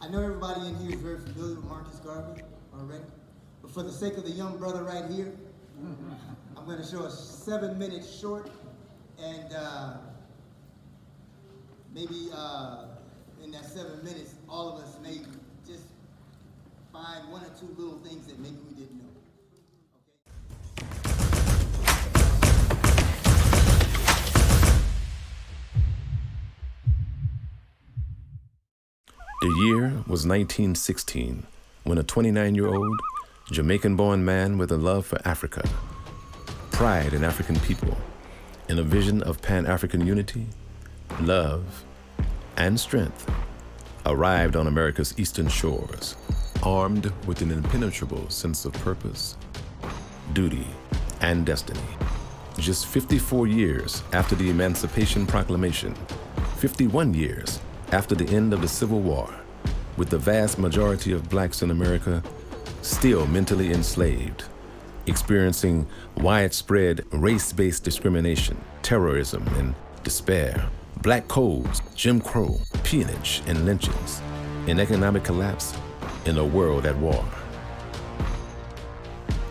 I know everybody in here is very familiar with Marcus Garvey already, but for the sake of the young brother right here, I'm going to show a 7 minutes short, and maybe in that 7 minutes, all of us may just find one or two little things that maybe we didn't know. The year was 1916, when a 29-year-old Jamaican-born man with a love for Africa, pride in African people, and a vision of Pan-African unity, love, and strength, arrived on America's eastern shores, armed with an impenetrable sense of purpose, duty, and destiny. Just 54 years after the Emancipation Proclamation, 51 years after the end of the Civil War, with the vast majority of blacks in America still mentally enslaved, experiencing widespread race-based discrimination, terrorism, and despair, black codes, Jim Crow, peonage, and lynchings, and economic collapse in a world at war.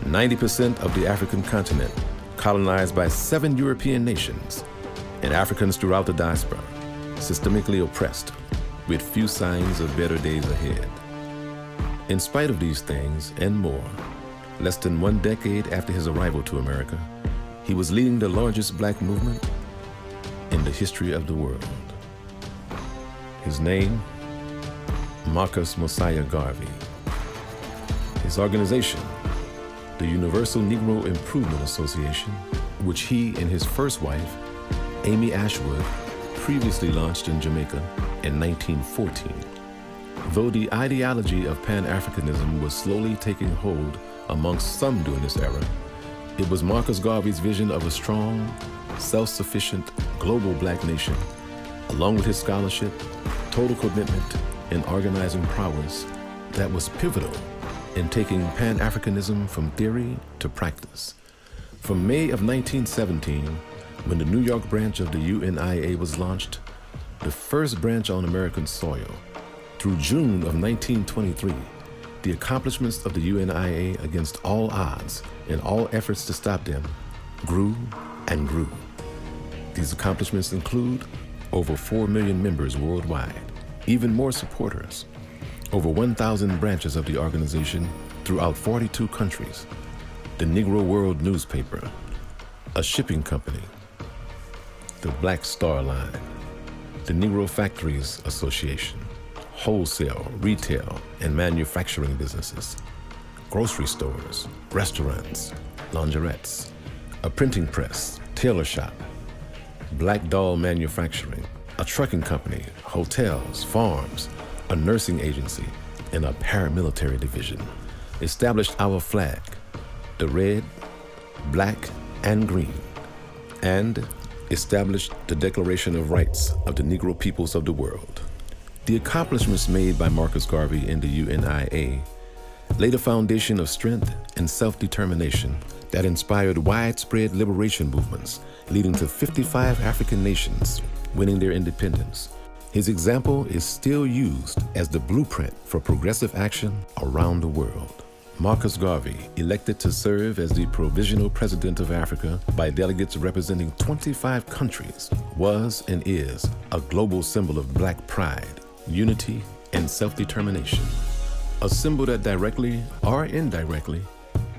90% of the African continent colonized by 7 European nations, and Africans throughout the diaspora, systemically oppressed, with few signs of better days ahead. In spite of these things and more, less than 1 decade after his arrival to America, he was leading the largest black movement in the history of the world. His name, Marcus Mosiah Garvey. His organization, the Universal Negro Improvement Association, which he and his first wife, Amy Ashwood, previously launched in Jamaica in 1914. Though the ideology of Pan-Africanism was slowly taking hold amongst some during this era, it was Marcus Garvey's vision of a strong, self-sufficient global black nation, along with his scholarship, total commitment, and organizing prowess that was pivotal in taking Pan-Africanism from theory to practice. From May of 1917, when the New York branch of the UNIA was launched, the first branch on American soil, through June of 1923, the accomplishments of the UNIA against all odds and all efforts to stop them grew and grew. These accomplishments include over 4 million members worldwide, even more supporters, over 1,000 branches of the organization throughout 42 countries, the Negro World newspaper, a shipping company, the Black Star Line, the Negro Factories Association, wholesale, retail, and manufacturing businesses, grocery stores, restaurants, laundrettes, a printing press, tailor shop, black doll manufacturing, a trucking company, hotels, farms, a nursing agency, and a paramilitary division, established our flag, the red, black, and green, and established the Declaration of Rights of the Negro peoples of the world. The accomplishments made by Marcus Garvey in the UNIA laid a foundation of strength and self-determination that inspired widespread liberation movements, leading to 55 African nations winning their independence. His example is still used as the blueprint for progressive action around the world. Marcus Garvey, elected to serve as the Provisional President of Africa by delegates representing 25 countries, was and is a global symbol of black pride, unity, and self-determination. A symbol that directly or indirectly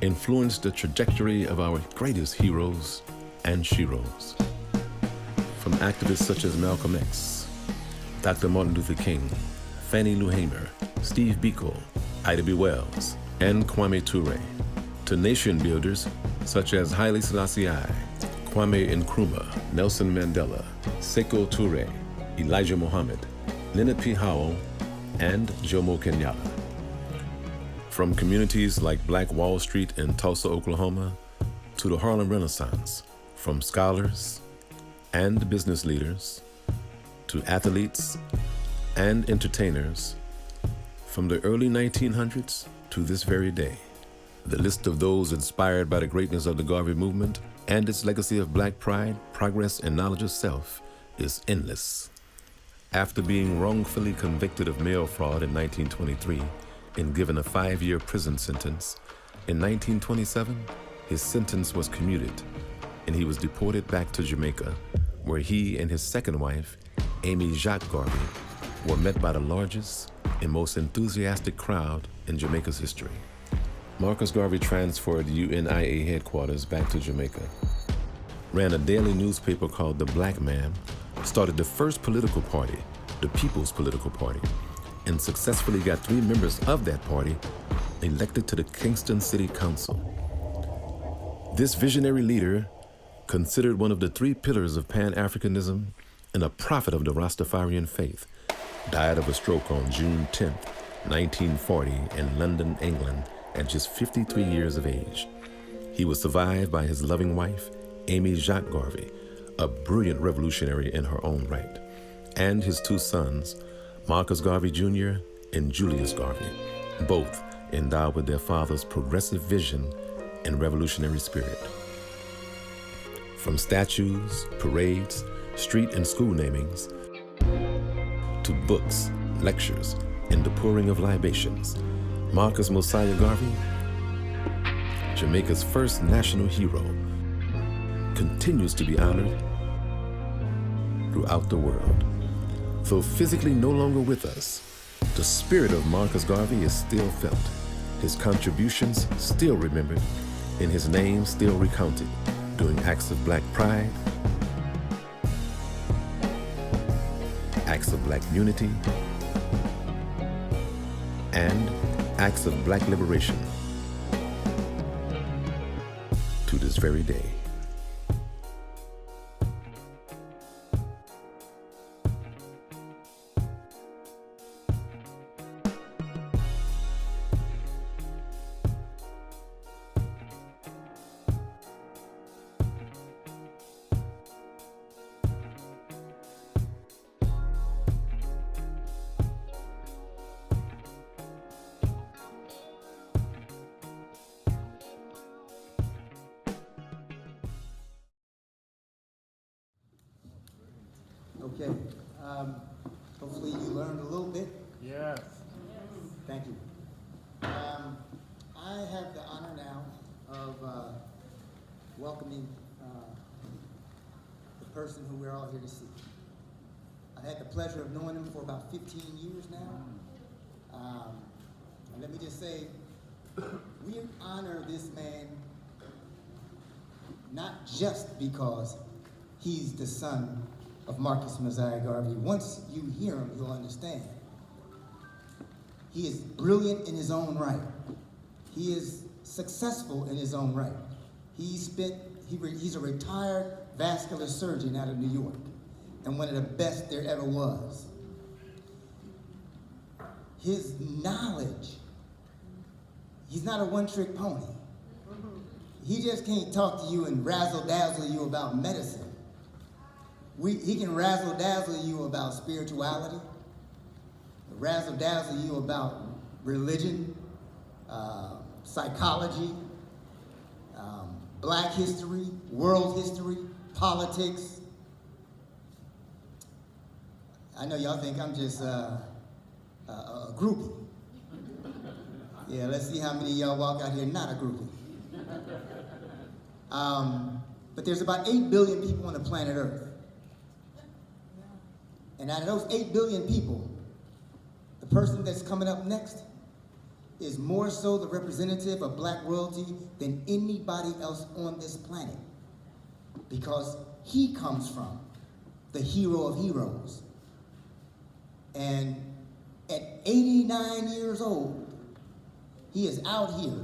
influenced the trajectory of our greatest heroes and sheroes. From activists such as Malcolm X, Dr. Martin Luther King, Fannie Lou Hamer, Steve Biko, Ida B. Wells, and Kwame Ture, to nation builders such as Haile Selassie I, Kwame Nkrumah, Nelson Mandela, Sekou Toure, Elijah Muhammad, Leonard P. Howell, and Jomo Kenyatta. From communities like Black Wall Street in Tulsa, Oklahoma, to the Harlem Renaissance, from scholars and business leaders, to athletes and entertainers, from the early 1900s to this very day. The list of those inspired by the greatness of the Garvey movement and its legacy of black pride, progress, and knowledge of self is endless. After being wrongfully convicted of mail fraud in 1923 and given a 5-year prison sentence, in 1927, his sentence was commuted and he was deported back to Jamaica, where he and his second wife, Amy Jacques Garvey, were met by the largest and most enthusiastic crowd in Jamaica's history. Marcus Garvey transferred UNIA headquarters back to Jamaica, ran a daily newspaper called The Black Man, started the first political party, the People's Political Party, and successfully got 3 members of that party elected to the Kingston City Council. This visionary leader, considered one of the 3 pillars of Pan-Africanism and a prophet of the Rastafarian faith, died of a stroke on June 10, 1940 in London, England, at just 53 years of age. He was survived by his loving wife, Amy Jacques Garvey, a brilliant revolutionary in her own right, and his 2 sons, Marcus Garvey Jr. and Julius Garvey, both endowed with their father's progressive vision and revolutionary spirit. From statues, parades, street and school namings, to books, lectures, and the pouring of libations, Marcus Mosiah Garvey, Jamaica's first national hero, continues to be honored throughout the world. Though physically no longer with us, the spirit of Marcus Garvey is still felt, his contributions still remembered, and his name still recounted during acts of Black pride, acts of Black unity, and acts of Black liberation to this very day. Okay, hopefully you learned a little bit. Yes. Thank you. I have the honor now of welcoming the person who we're all here to see. I've had the pleasure of knowing him for about 15 years now. And let me just say, we honor this man not just because he's the son of Marcus Mosiah Garvey. Once you hear him, you'll understand. He is brilliant in his own right. He is successful in his own right. He's a retired vascular surgeon out of New York, and one of the best there ever was. His knowledge, he's not a one-trick pony. He just can't talk to you and razzle-dazzle you about medicine. He can razzle-dazzle you about spirituality, razzle-dazzle you about religion, psychology, Black history, world history, politics. I know y'all think I'm just a groupie. Yeah, let's see how many of y'all walk out here not a groupie. But there's about 8 billion people on the planet Earth. And out of those 8 billion people, the person that's coming up next is more so the representative of Black royalty than anybody else on this planet, because he comes from the hero of heroes. And at 89 years old, he is out here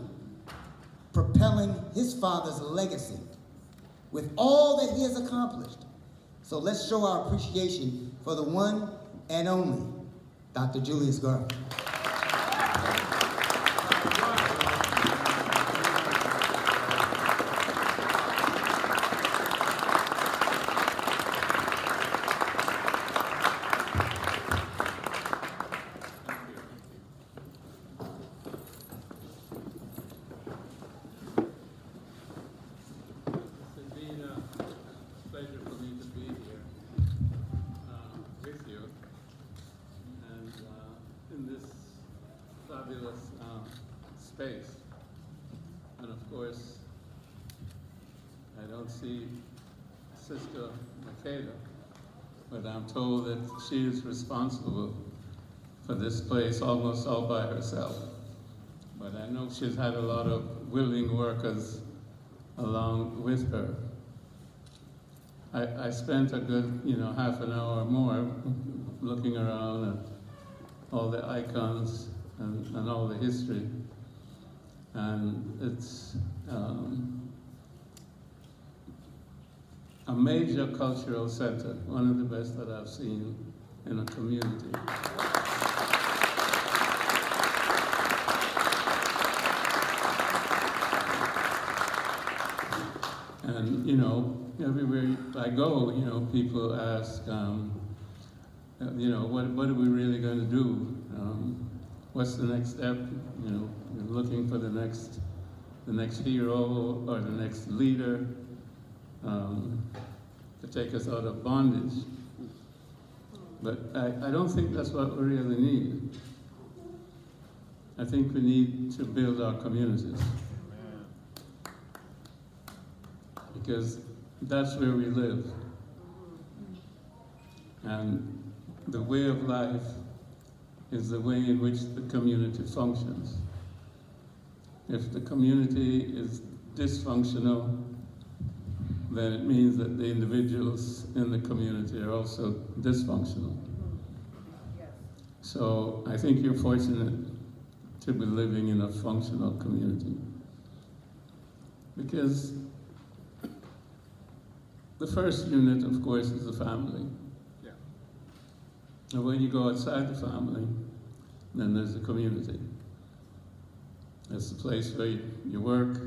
propelling his father's legacy with all that he has accomplished. So let's show our appreciation for the one and only Dr. Julius Garvey. face. And of course, I don't see Sister Makeda, but I'm told that she is responsible for this place almost all by herself. But I know she's had a lot of willing workers along with her. I spent a good, half an hour or more looking around at all the icons and all the history. And it's a major cultural center, one of the best that I've seen in a community. And, everywhere I go, people ask, what are we really going to do? What's the next step? We're looking for the next hero or the next leader to take us out of bondage. But I don't think that's what we really need. I think we need to build our communities. Because that's where we live. And the way of life is the way in which the community functions. If the community is dysfunctional, then it means that the individuals in the community are also dysfunctional. So I think you're fortunate to be living in a functional community. Because the first unit, of course, is the family. Yeah. And when you go outside the family, then there's the community. It's the place where you work,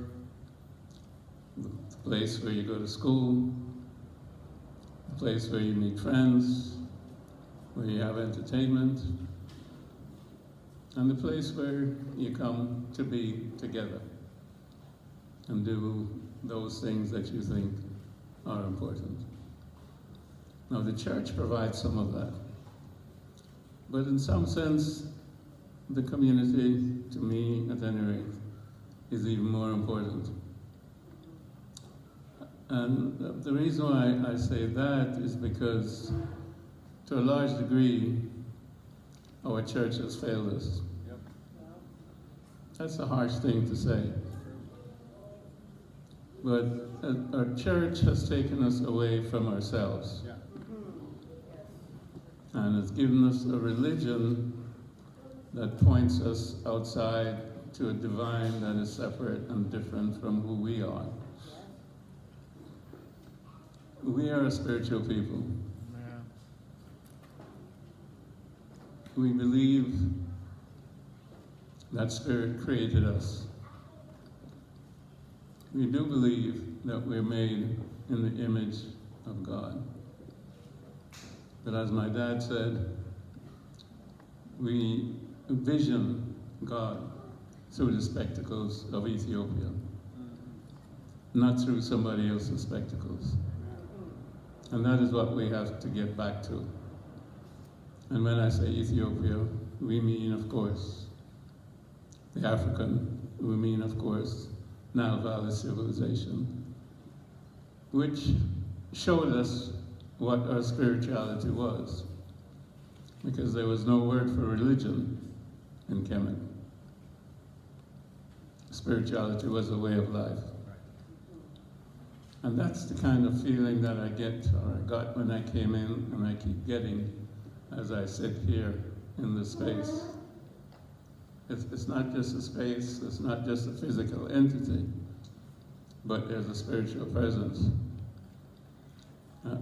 the place where you go to school, the place where you meet friends, where you have entertainment, and the place where you come to be together and do those things that you think are important. Now, the church provides some of that, but in some sense, the community, to me at any rate, is even more important. And the reason why I say that is because, to a large degree, our church has failed us. Yep. That's a harsh thing to say. But our church has taken us away from ourselves. Yeah. And it's given us a religion that points us outside to a divine that is separate and different from who we are. We are a spiritual people. Yeah. We believe that Spirit created us. We do believe that we're made in the image of God. But as my dad said, we vision God through the spectacles of Ethiopia, not through somebody else's spectacles. And that is what we have to get back to. And when I say Ethiopia, we mean, of course, the African. We mean, of course, Nile Valley civilization, which showed us what our spirituality was, because there was no word for religion in Kemet. Spirituality was a way of life. And that's the kind of feeling that I get, or I got when I came in, and I keep getting as I sit here in this space. It's not just a space, it's not just a physical entity, but there's a spiritual presence.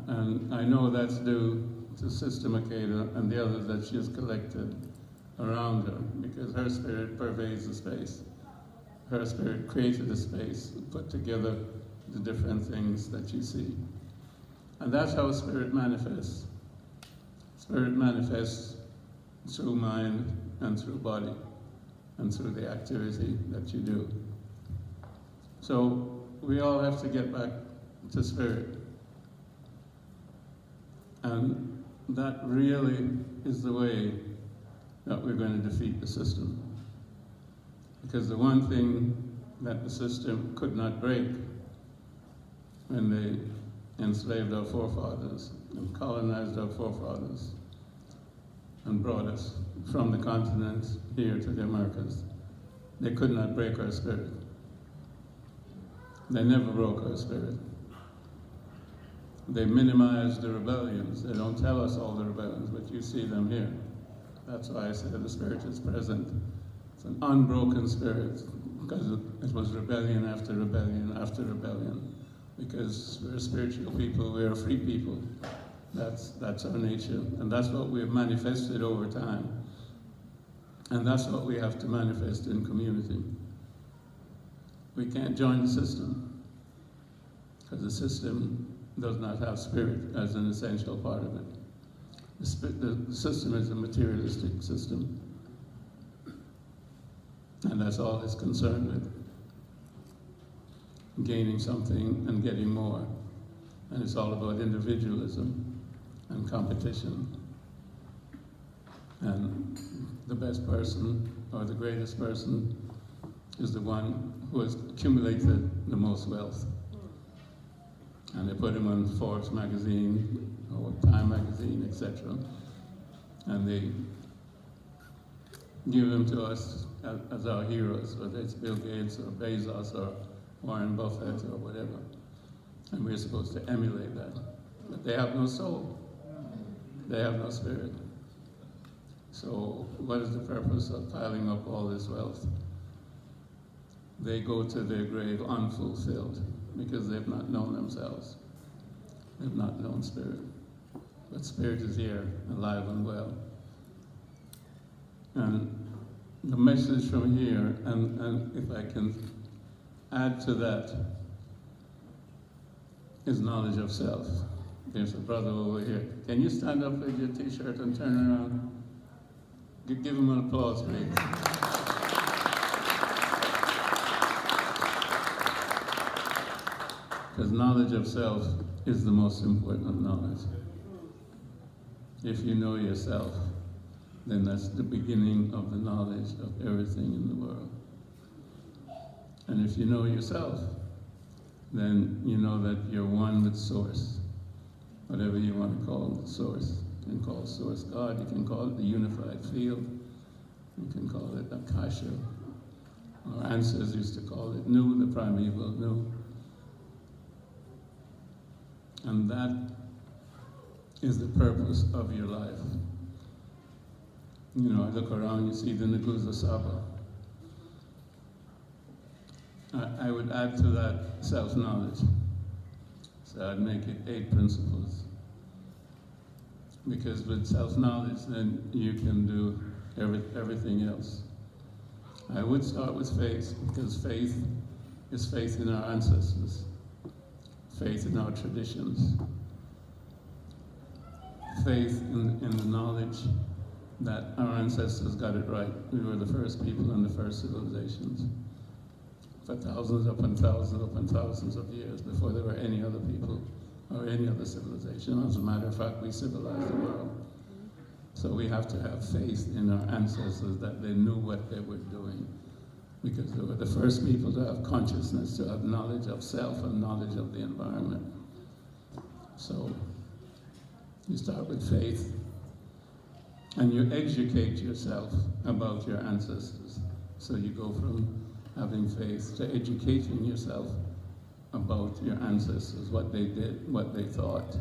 And I know that's due to Sister Makeda and the others that she has collected around her, because her spirit pervades the space. Her spirit created the space, put together the different things that you see. And that's how spirit manifests. Spirit manifests through mind and through body and through the activity that you do. So we all have to get back to spirit. And that really is the way that we're going to defeat the system. Because the one thing that the system could not break when they enslaved our forefathers and colonized our forefathers and brought us from the continent here to the Americas, they could not break our spirit. They never broke our spirit. They minimized the rebellions. They don't tell us all the rebellions, but you see them here. That's why I said the spirit is present. It's an unbroken spirit, because it was rebellion after rebellion after rebellion. Because we're spiritual people, we're a free people. That's our nature, and that's what we've manifested over time. And that's what we have to manifest in community. We can't join the system, because the system does not have spirit as an essential part of it. The system is a materialistic system, and that's all it's concerned with. Gaining something and getting more. And it's all about individualism and competition. And the best person or the greatest person is the one who has accumulated the most wealth. And they put him on Forbes magazine or Time magazine, etc. And they give him to us as our heroes, whether it's Bill Gates or Bezos or Warren Buffett or whatever. And we're supposed to emulate that. But they have no soul. They have no spirit. So what is the purpose of piling up all this wealth? They go to their grave unfulfilled because they've not known themselves. They've not known spirit. But spirit is here, alive and well. And the message from here, and if I can add to that, is knowledge of self. There's a brother over here. Can you stand up with your t-shirt and turn around? Give him an applause, please. Because knowledge of self is the most important knowledge. If you know yourself, then that's the beginning of the knowledge of everything in the world. And if you know yourself, then you know that you're one with Source. Whatever you want to call the Source. You can call Source God, you can call it the unified field, you can call it Akasha. Our ancestors used to call it Nu, the primeval Nu. And that is the purpose of your life. You know, I look around, you see the Nguza Saba. I would add to that self-knowledge. So I'd make it 8 principles. Because with self-knowledge, then you can do everything else. I would start with faith, because faith is faith in our ancestors, faith in our traditions, faith in the knowledge that our ancestors got it right. We were the first people and the first civilizations for thousands upon thousands of years before there were any other people or any other civilization. As a matter of fact, we civilized the world. So we have to have faith in our ancestors that they knew what they were doing, because they were the first people to have consciousness, to have knowledge of self and knowledge of the environment. So you start with faith, and you educate yourself about your ancestors. So you go from having faith to educating yourself about your ancestors, what they did, what they thought,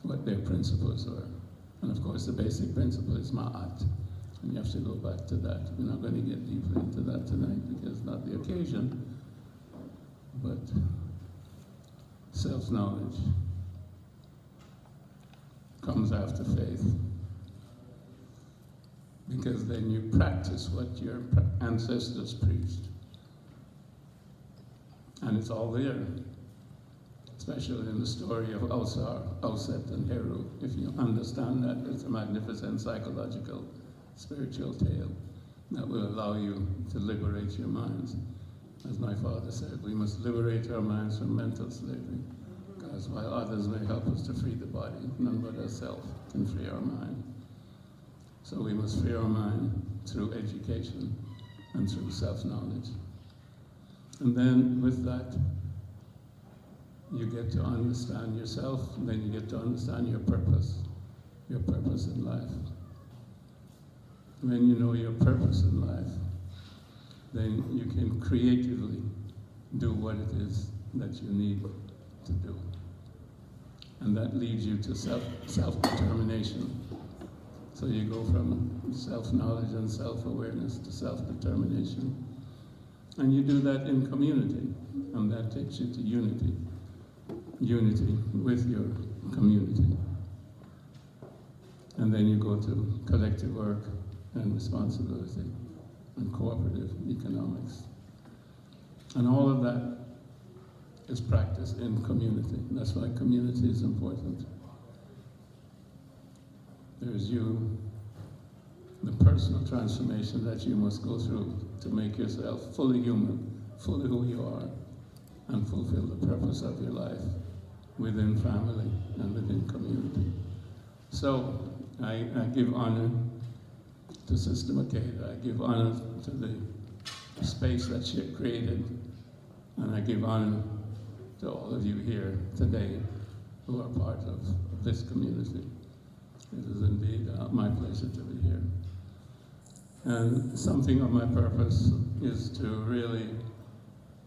what their principles were. And of course, the basic principle is ma'at. And you have to go back to that. We're not going to get deeply into that tonight because it's not the occasion, but self-knowledge comes after faith. Because then you practice what your ancestors preached. And it's all there, especially in the story of Auset and Heru. If you understand that, it's a magnificent psychological, spiritual tale that will allow you to liberate your minds. As my father said, we must liberate our minds from mental slavery, because while others may help us to free the body, none but ourselves can free our mind. So we must free our mind through education and through self-knowledge. And then with that, you get to understand yourself, and then you get to understand your purpose in life. When you know your purpose in life, then you can creatively do what it is that you need to do. And that leads you to self-determination. So you go from self-knowledge and self-awareness to self-determination. And you do that in community, and that takes you to unity. Unity with your community. And then you go to collective work and responsibility and cooperative economics. And all of that is practiced in community. That's why community is important. There's you, the personal transformation that you must go through to make yourself fully human, fully who you are, and fulfill the purpose of your life within family and within community. So I give honor to Sister Makeda. I give honor to the space that she created, and I give honor to all of you here today who are part of this community. It is indeed my pleasure to be here. And something of my purpose is to really,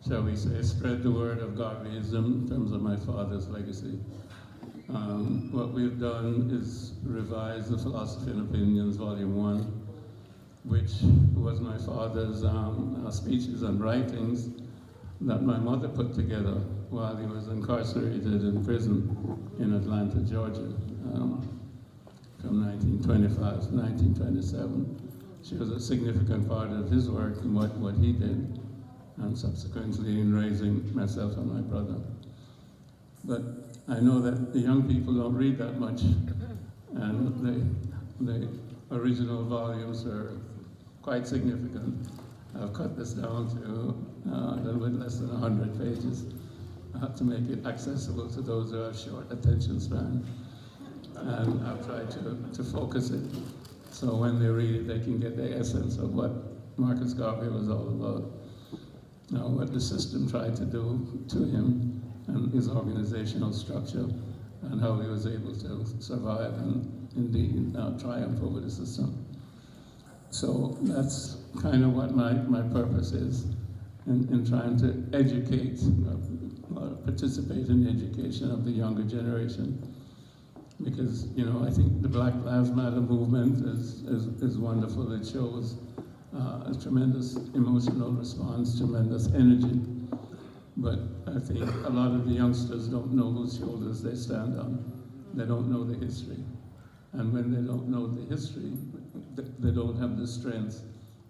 shall we say, spread the word of Garveyism in terms of my father's legacy. What we've done is revise the Philosophy and Opinions, Volume 1, which was my father's speeches and writings that my mother put together while he was incarcerated in prison in Atlanta, Georgia, from 1925 to 1927. She was a significant part of his work and what he did, and subsequently in raising myself and my brother. But I know that the young people don't read that much, and the original volumes are quite significant. I've cut this down to a little bit less than 100 pages to make it accessible to those who have short attention span. And I've tried to focus it so when they read it, they can get the essence of what Marcus Garvey was all about. Now, what the system tried to do to him and his organizational structure, and how he was able to survive and indeed triumph over the system. So that's kind of what my purpose is in trying to educate, participate in the education of the younger generation. Because, I think the Black Lives Matter movement is wonderful. It shows a tremendous emotional response, tremendous energy. But I think a lot of the youngsters don't know whose shoulders they stand on. They don't know the history. And when they don't know the history, they don't have the strength.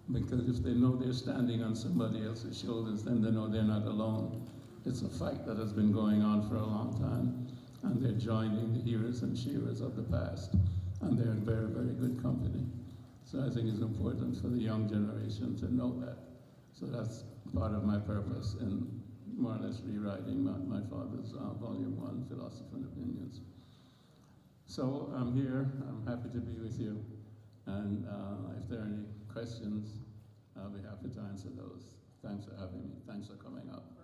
Because if they know they're standing on somebody else's shoulders, then they know they're not alone. It's a fight that has been going on for a long time. And they're joining the heroes and shearers of the past. And they're in very, very good company. So I think it's important for the young generation to know that. So that's part of my purpose in more or less rewriting my father's Volume 1, Philosophy and Opinions. So I'm here, I'm happy to be with you. And if there are any questions, I'll be happy to answer those. Thanks for having me. Thanks for coming up.